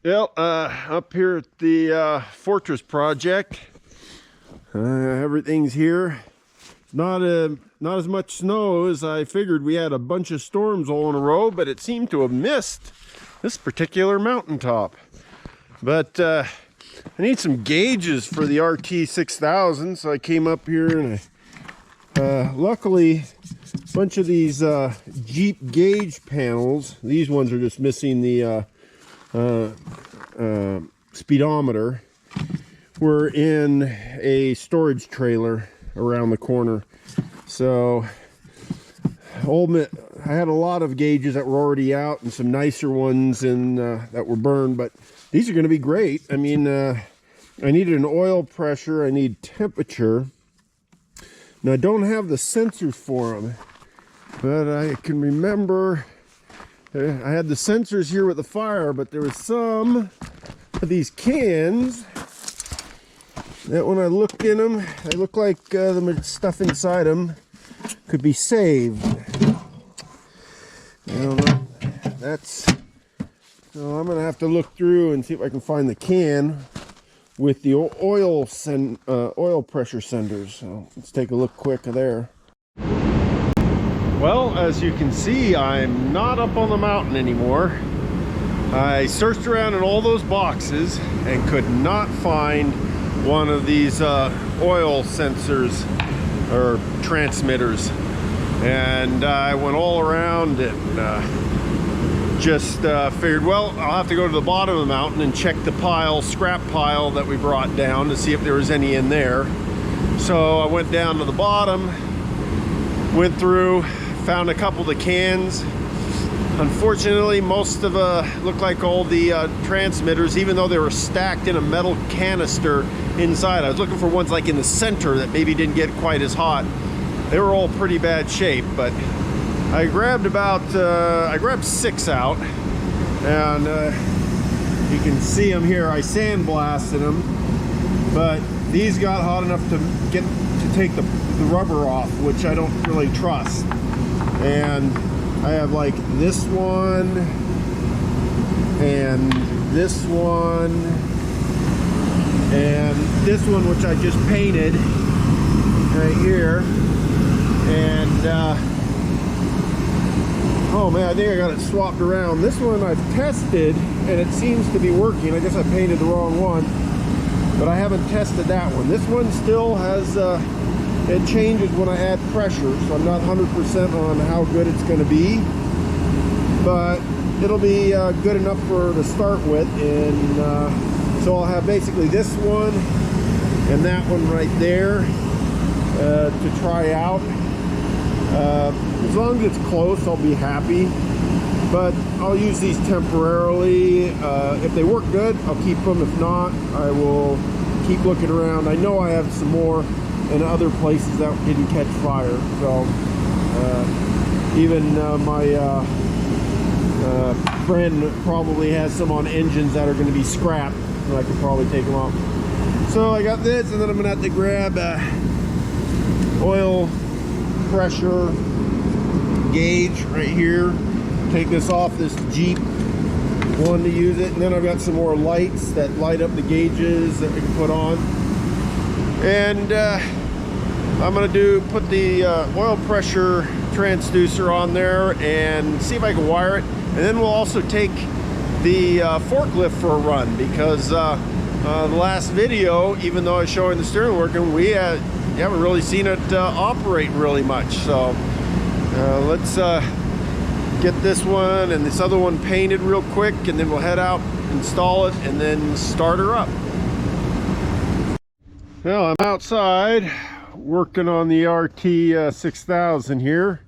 Well, up here at the Fortress project, everything's here. Not as much snow as I figured. We had a bunch of storms all in a row, but it seemed to have missed this particular mountaintop. But I need some gauges for the RT6000, so I came up here and luckily a bunch of these Jeep gauge panels. These ones are just missing the speedometer. We're in a storage trailer around the corner, so I had a lot of gauges that were already out and some nicer ones that were burned, but these are going to be great. I mean, I needed an oil pressure, I need temperature. Now I don't have the sensors for them, but I can remember I had the sensors here with the fire, but there was some of these cans that when I looked in them, they look like the stuff inside them could be saved. I don't know. So I'm gonna have to look through and see if I can find the can with the oil pressure senders. So let's take a look quick there. Well, as you can see, I'm not up on the mountain anymore. I searched around in all those boxes and could not find one of these oil sensors or transmitters. And I went all around and just figured, well, I'll have to go to the bottom of the mountain and check the scrap pile that we brought down to see if there was any in there. So I went down to the bottom, went through, found a couple of the cans. Unfortunately, most of looked like all the transmitters, even though they were stacked in a metal canister inside. I was looking for ones like in the center that maybe didn't get quite as hot. They were all pretty bad shape, but I grabbed I grabbed 6 out, and you can see them here. I sandblasted them, but these got hot enough to take the rubber off, which I don't really trust. And I have like this one and this one and this one, which I just painted right here. And oh man, I think I got it swapped around. This one I've tested and it seems to be working. I guess I painted the wrong one, but I haven't tested that one. This one still has it changes when I add pressure, so I'm not 100% on how good it's going to be, but it'll be good enough to start with. And so I'll have basically this one and that one right there to try out. As long as it's close, I'll be happy, but I'll use these temporarily. If they work good, I'll keep them. If not, I will keep looking around. I know I have some more in other places that didn't catch fire, so even my friend probably has some on engines that are going to be scrapped, and I could probably take them off. So I got this, and then I'm going to have to grab oil pressure gauge right here, take this off this Jeep one to use it, and then I've got some more lights that light up the gauges that we can put on. And I'm going to put the oil pressure transducer on there and see if I can wire it. And then we'll also take the forklift for a run, because the last video, even though I was showing the steering working, we haven't really seen it operate really much. So let's get this one and this other one painted real quick, and then we'll head out, install it, and then start her up. Well, I'm outside working on the RT6000 here.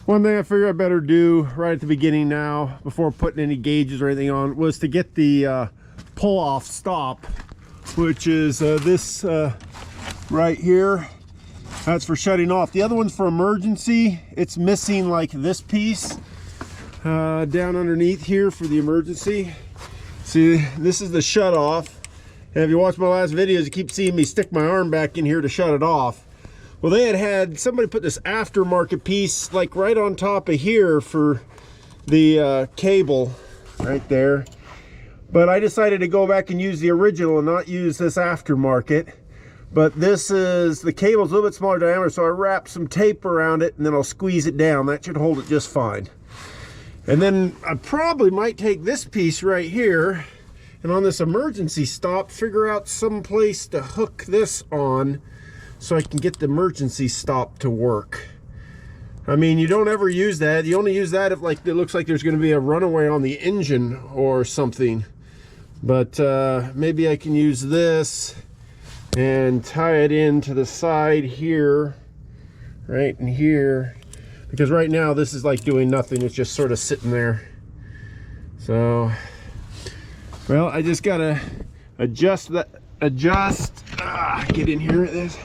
One thing I figured I better do right at the beginning now, before putting any gauges or anything on, was to get the pull-off stop, which is this right here. That's for shutting off. The other one's for emergency. It's missing like this piece down underneath here for the emergency. See, this is the shut off. And if you watch my last videos, you keep seeing me stick my arm back in here to shut it off. Well, they had somebody put this aftermarket piece like right on top of here for the cable right there. But I decided to go back and use the original and not use this aftermarket. But this is, the cable's a little bit smaller diameter, so I wrap some tape around it and then I'll squeeze it down. That should hold it just fine. And then I probably might take this piece right here and on this emergency stop, figure out some place to hook this on so I can get the emergency stop to work. I mean, you don't ever use that. You only use that if like it looks like there's going to be a runaway on the engine or something. But maybe I can use this and tie it into the side here, right in here, because right now this is like doing nothing. It's just sort of sitting there. So, well, I just gotta adjust that, get in here with this.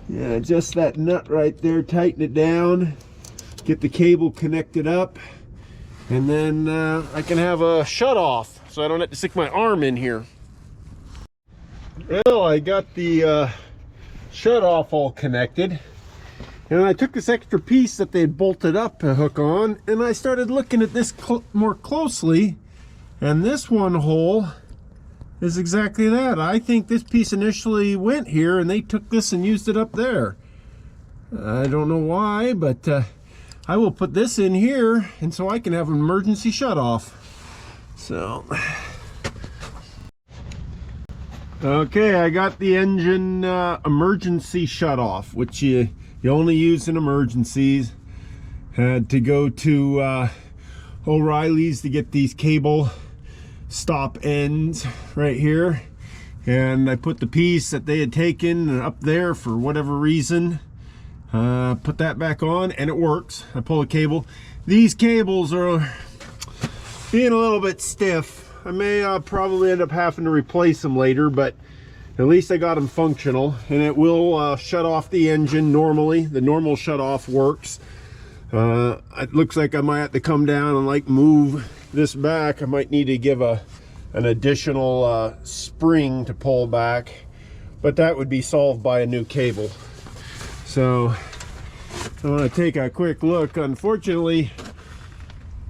Yeah, adjust that nut right there, tighten it down, get the cable connected up, and then I can have a shut off so I don't have to stick my arm in here. Well, I got the shut off all connected, and I took this extra piece that they had bolted up to hook on, and I started looking at this more closely, and this one hole is exactly that. I think this piece initially went here and they took this and used it up there. I don't know why, but I will put this in here and so I can have an emergency shut off. So, okay, I got the engine emergency shut off, which you only use in emergencies. Had to go to O'Reilly's to get these cable stop ends right here, and I put the piece that they had taken up there for whatever reason, put that back on, and it works. I pull a cable. These cables are being a little bit stiff. I may probably end up having to replace them later, but at least I got them functional, and it will shut off the engine normally. The normal shut off works. It looks like I might have to come down and like move this back. I might need to give an additional spring to pull back, but that would be solved by a new cable. So I want to take a quick look. Unfortunately,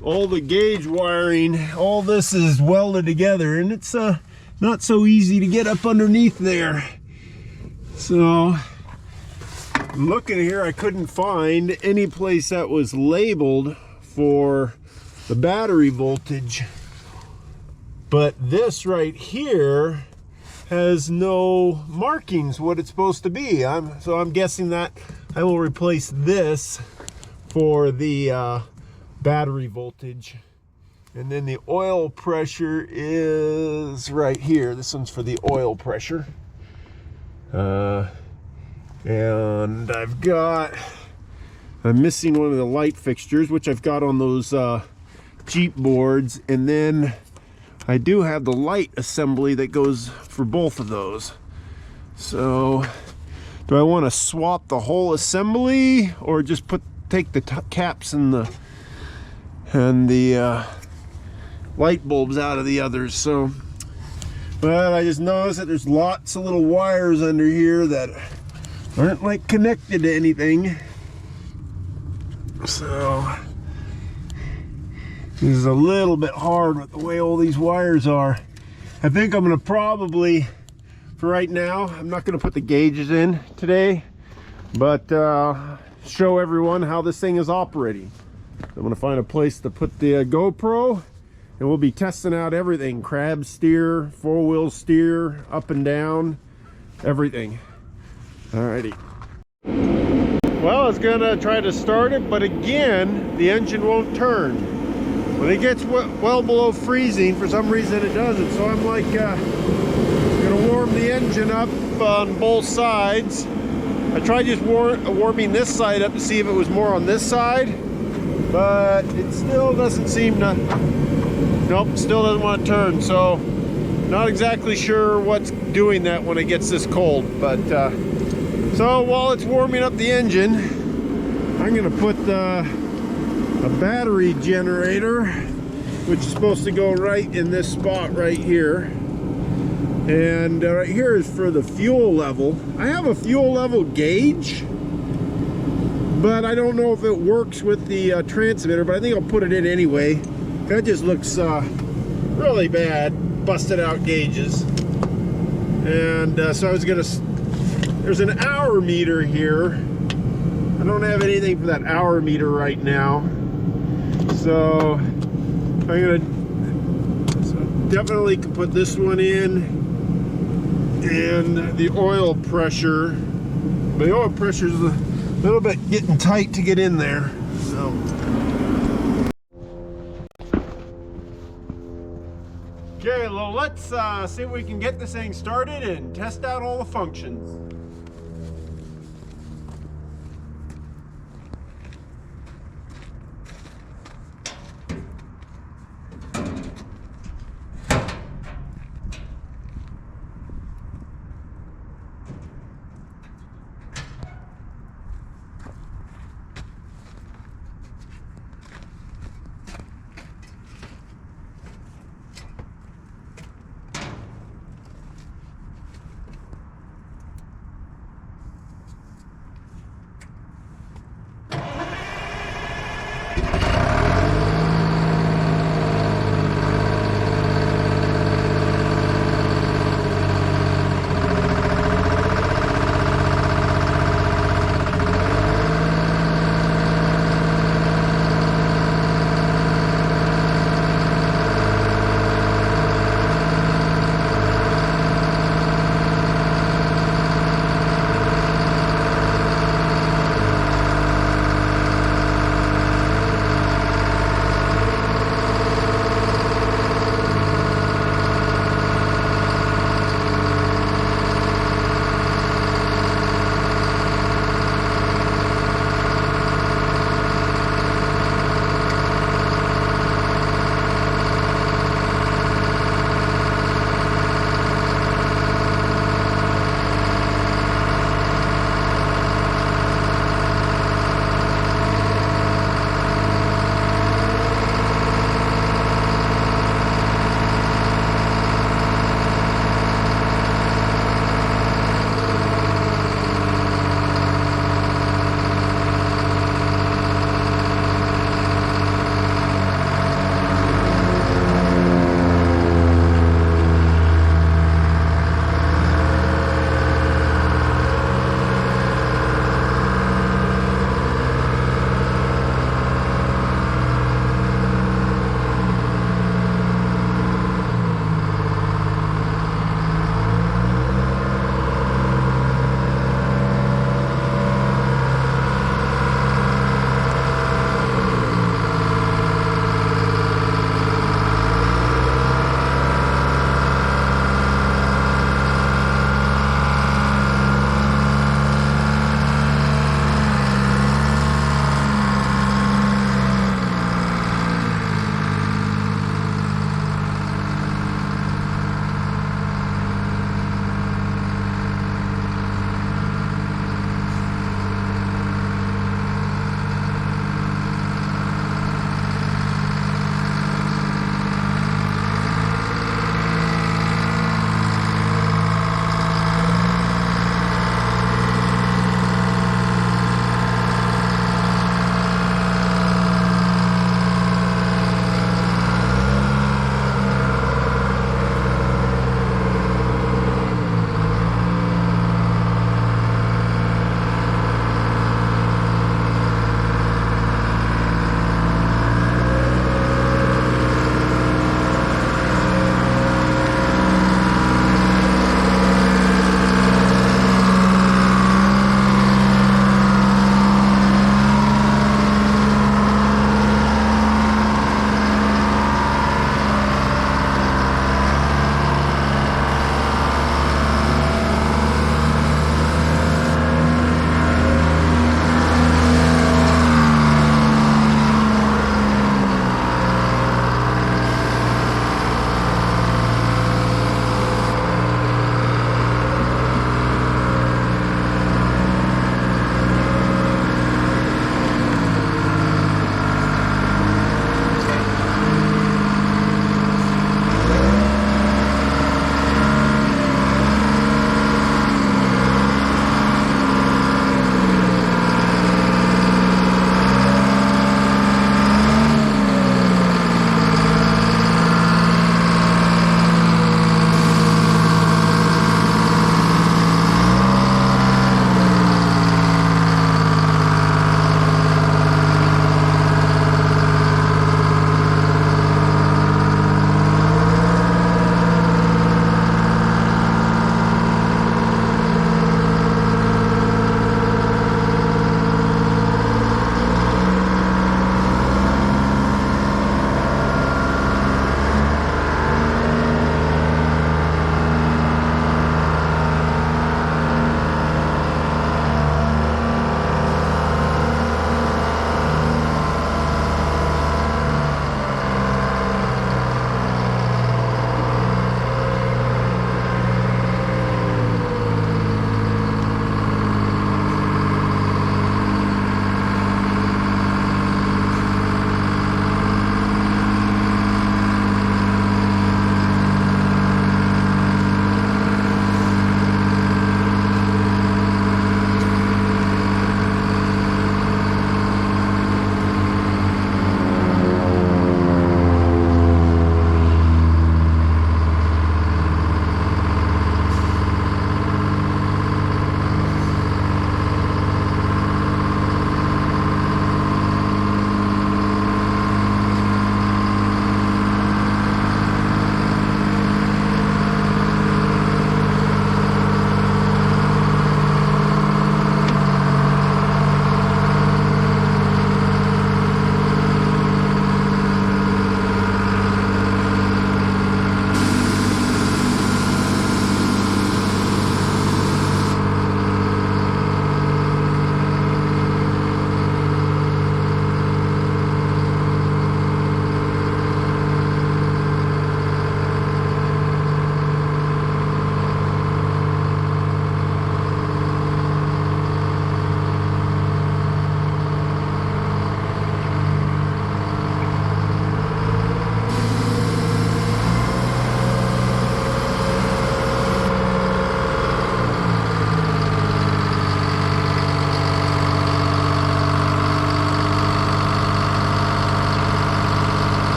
all the gauge wiring, all this is welded together, and it's not so easy to get up underneath there. So I'm looking here, I couldn't find any place that was labeled for the battery voltage, but this right here has no markings what it's supposed to be. So I'm guessing that I will replace this for the battery voltage, and then the oil pressure is right here. This one's for the oil pressure, and I'm missing one of the light fixtures, which I've got on those Jeep boards, and then I do have the light assembly that goes for both of those. So do I want to swap the whole assembly or just take the caps and the light bulbs out of the others? So, but I just noticed that there's lots of little wires under here that aren't like connected to anything. So this is a little bit hard with the way all these wires are. I think I'm going to probably, for right now, I'm not going to put the gauges in today, but show everyone how this thing is operating. I'm going to find a place to put the GoPro, and we'll be testing out everything. Crab steer, four-wheel steer, up and down, everything. Alrighty. Well, I was going to try to start it, but again, the engine won't turn. When it gets well below freezing, for some reason it doesn't. So I'm like gonna warm the engine up on both sides. I tried just warming this side up to see if it was more on this side, but it still doesn't seem to, nope, still doesn't want to turn. So not exactly sure what's doing that when it gets this cold. But so while it's warming up the engine, I'm gonna put a battery generator, which is supposed to go right in this spot right here, and right here is for the fuel level. I have a fuel level gauge, but I don't know if it works with the transmitter, but I think I'll put it in anyway. That just looks really bad, busted out gauges. And so I was gonna, there's an hour meter here. I don't have anything for that hour meter right now. So I'm gonna, definitely can put this one in, and the oil pressure. The oil pressure is a little bit getting tight to get in there. So. Okay, well, let's see if we can get this thing started and test out all the functions.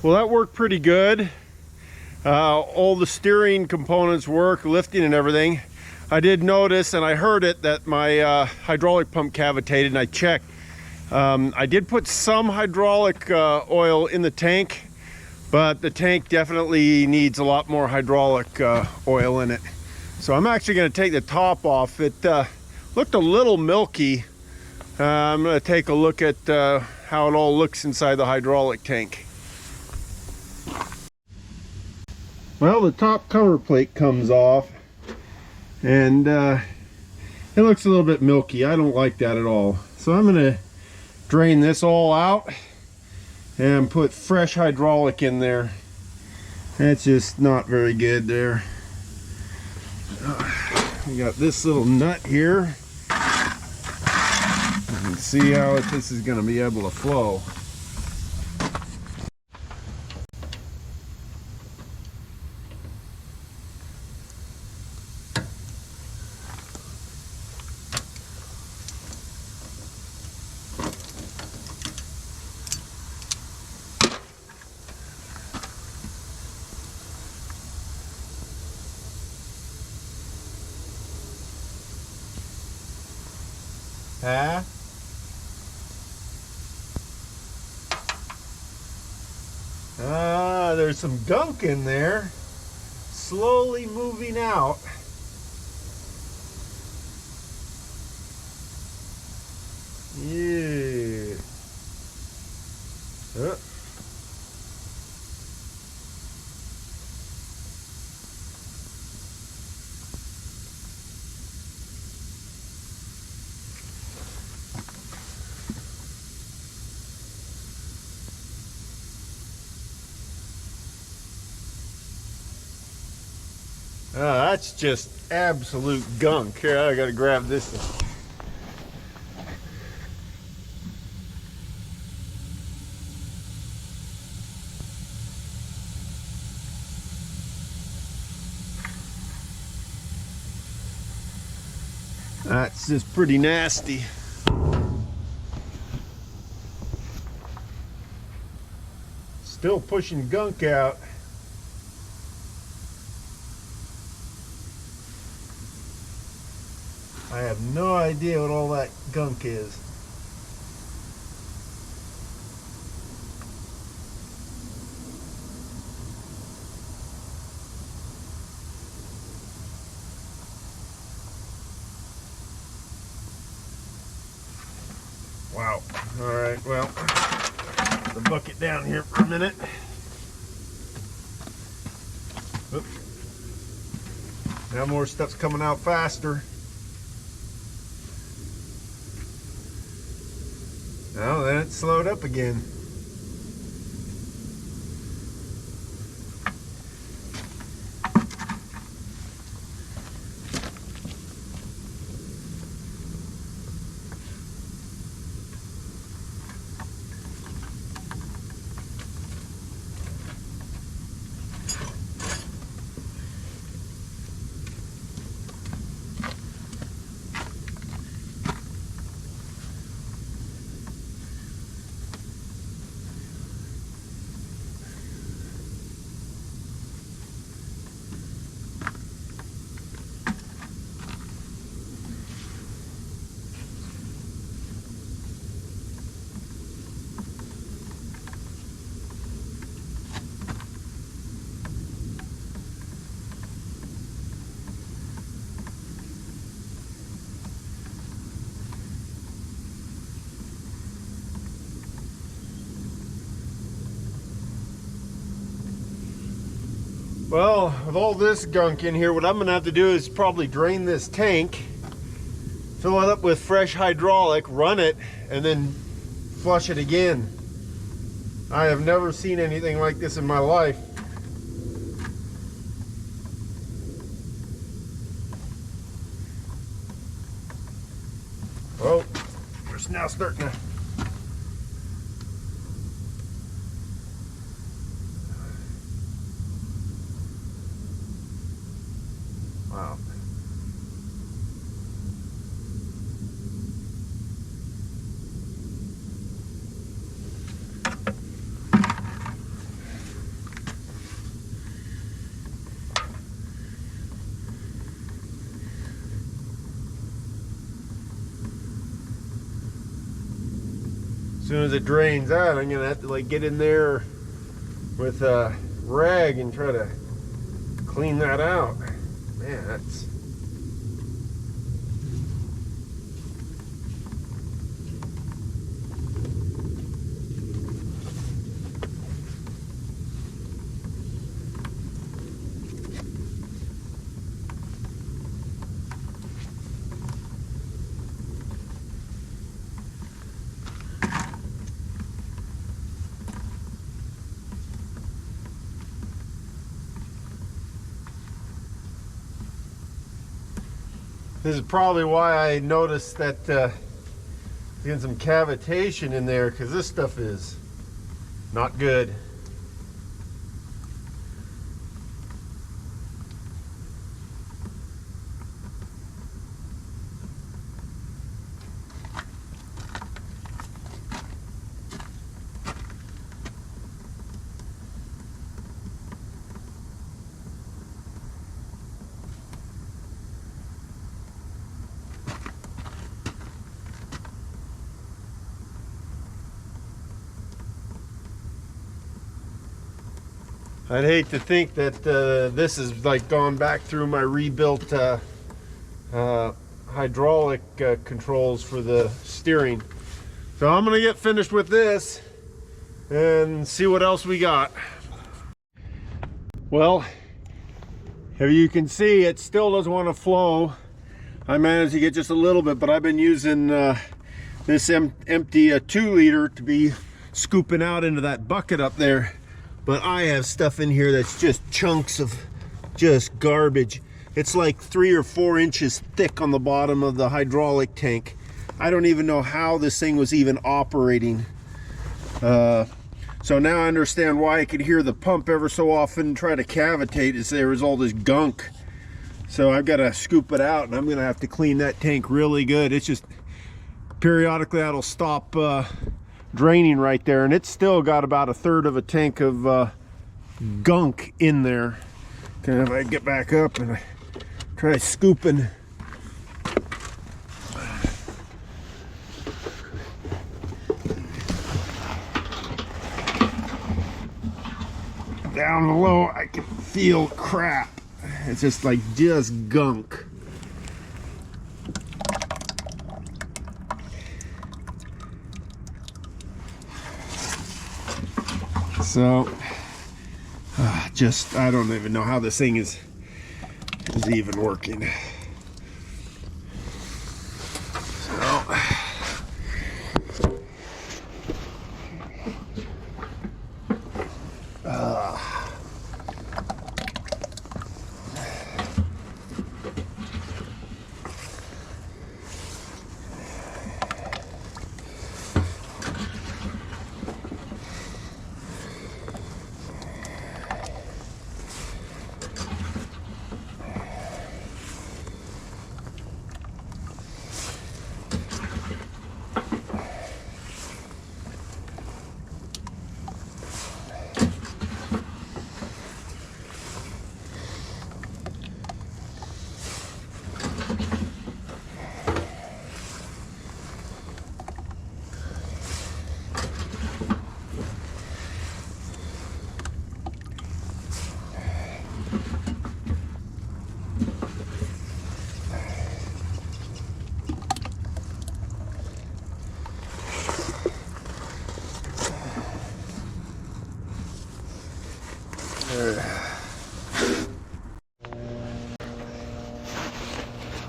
Well, that worked pretty good. All the steering components work, lifting and everything. I did notice, and I heard it, that my hydraulic pump cavitated, and I checked. I did put some hydraulic oil in the tank, but the tank definitely needs a lot more hydraulic oil in it. So I'm actually going to take the top off. It looked a little milky. I'm going to take a look at how it all looks inside the hydraulic tank. Well, the top cover plate comes off, and it looks a little bit milky. I don't like that at all. So I'm going to drain this all out and put fresh hydraulic in there. That's just not very good there. We got this little nut here. You can see how this is going to be able to flow. Huh? There's some gunk in there, slowly moving out. Yeah. That's just absolute gunk. Here, I gotta grab this. That's just pretty nasty. Still pushing gunk out. I have no idea what all that gunk is. Wow. All right, well, put the bucket down here for a minute. Oops. Now more stuff's coming out faster. Oh, then it slowed up again. Well, with all this gunk in here, what I'm gonna have to do is probably drain this tank, fill it up with fresh hydraulic, run it, and then flush it again. I have never seen anything like this in my life. Oh, it's now starting to... Wow. soon as it drains out, I'm gonna have to like get in there with a rag and try to clean that out. Man, that's... This is probably why I noticed that getting some cavitation in there, because this stuff is not good. I'd hate to think that this has like gone back through my rebuilt hydraulic controls for the steering. So I'm gonna get finished with this and see what else we got. Well, if you can see, it still doesn't want to flow. I managed to get just a little bit, but I've been using this empty 2 liter to be scooping out into that bucket up there. But I have stuff in here that's just chunks of just garbage. It's like 3 or 4 inches thick on the bottom of the hydraulic tank. I don't even know how this thing was even operating. So now I understand why I could hear the pump ever so often try to cavitate, is there was all this gunk. So I've got to scoop it out, and I'm gonna have to clean that tank really good. It's just periodically that'll stop draining right there, and it's still got about 1/3 of a tank of gunk in there. Okay, if I get back up and I try scooping down below, I can feel crap. It's just like gunk. So I don't even know how this thing is even working.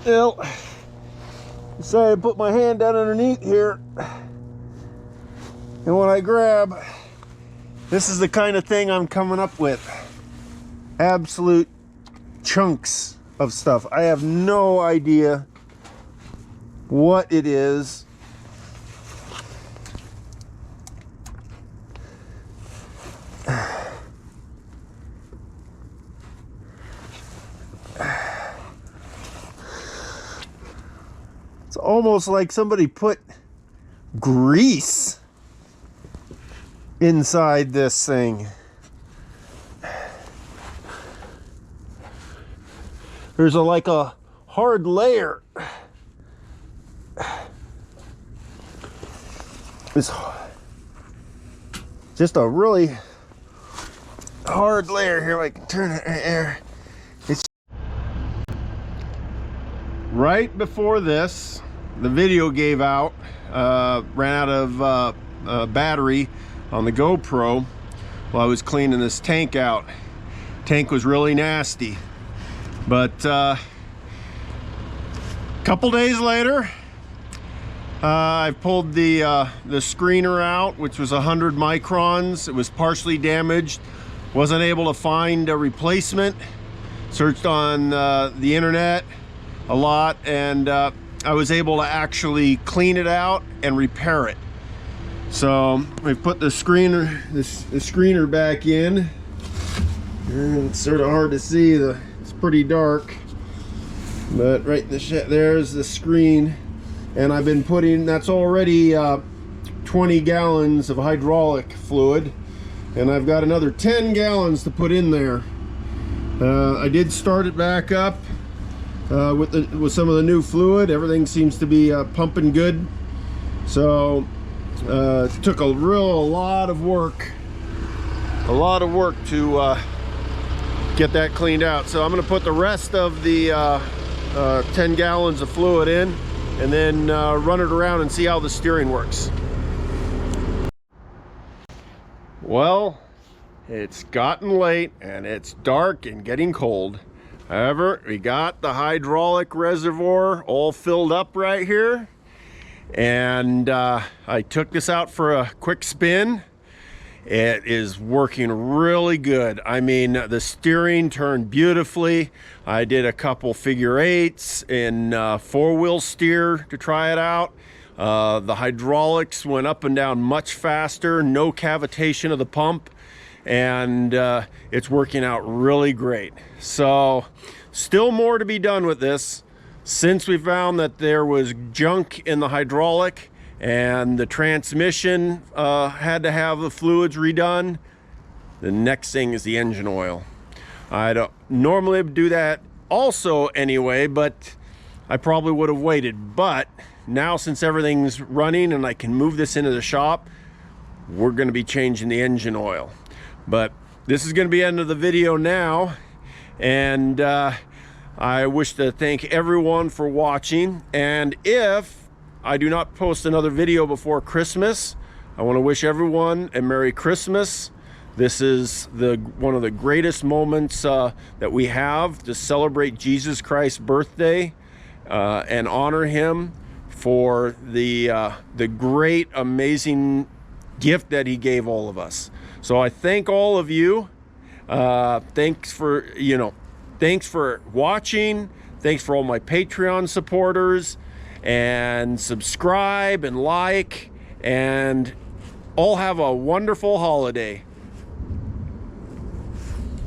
Well, decided to put my hand down underneath here, and when I grab, this is the kind of thing I'm coming up with. Absolute chunks of stuff. I have no idea what it is. It's almost like somebody put grease inside this thing. There's like a hard layer. just a really hard layer here. I can turn it right there. It's right before this, the video gave out, ran out of battery on the GoPro while I was cleaning this tank out. Tank was really nasty, but a couple days later, I pulled the screener out, which was 100 microns. It was partially damaged. Wasn't able to find a replacement. Searched on the internet a lot, and I was able to actually clean it out and repair it. So we put the screener back in. And it's sort of hard to see. It's pretty dark, but right in the there's the screen. And I've been putting, that's already 20 gallons of hydraulic fluid, and I've got another 10 gallons to put in there. I did start it back up with some of the new fluid. Everything seems to be pumping good. So it took a lot of work to get that cleaned out. So I'm going to put the rest of the 10 gallons of fluid in, and then run it around and see how the steering works. Well, it's gotten late and it's dark and getting cold. However, we got the hydraulic reservoir all filled up right here, and I took this out for a quick spin. It is working really good. I mean, the steering turned beautifully. I did a couple figure eights in four-wheel steer to try it out. The hydraulics went up and down much faster, no cavitation of the pump, and it's working out really great. So still more to be done with this. Since we found that there was junk in the hydraulic and the transmission had to have the fluids redone, the next thing is the engine oil. I don't normally do that also anyway, but I probably would have waited. But now, since everything's running and I can move this into the shop, we're going to be changing the engine oil. But this is going to be the end of the video now, and I wish to thank everyone for watching. And if I do not post another video before Christmas, I want to wish everyone a Merry Christmas. This is one of the greatest moments that we have to celebrate Jesus Christ's birthday and honor him for the great, amazing gift that he gave all of us. So I thank all of you. Thanks for watching. Thanks for all my Patreon supporters. And subscribe and like, and all have a wonderful holiday.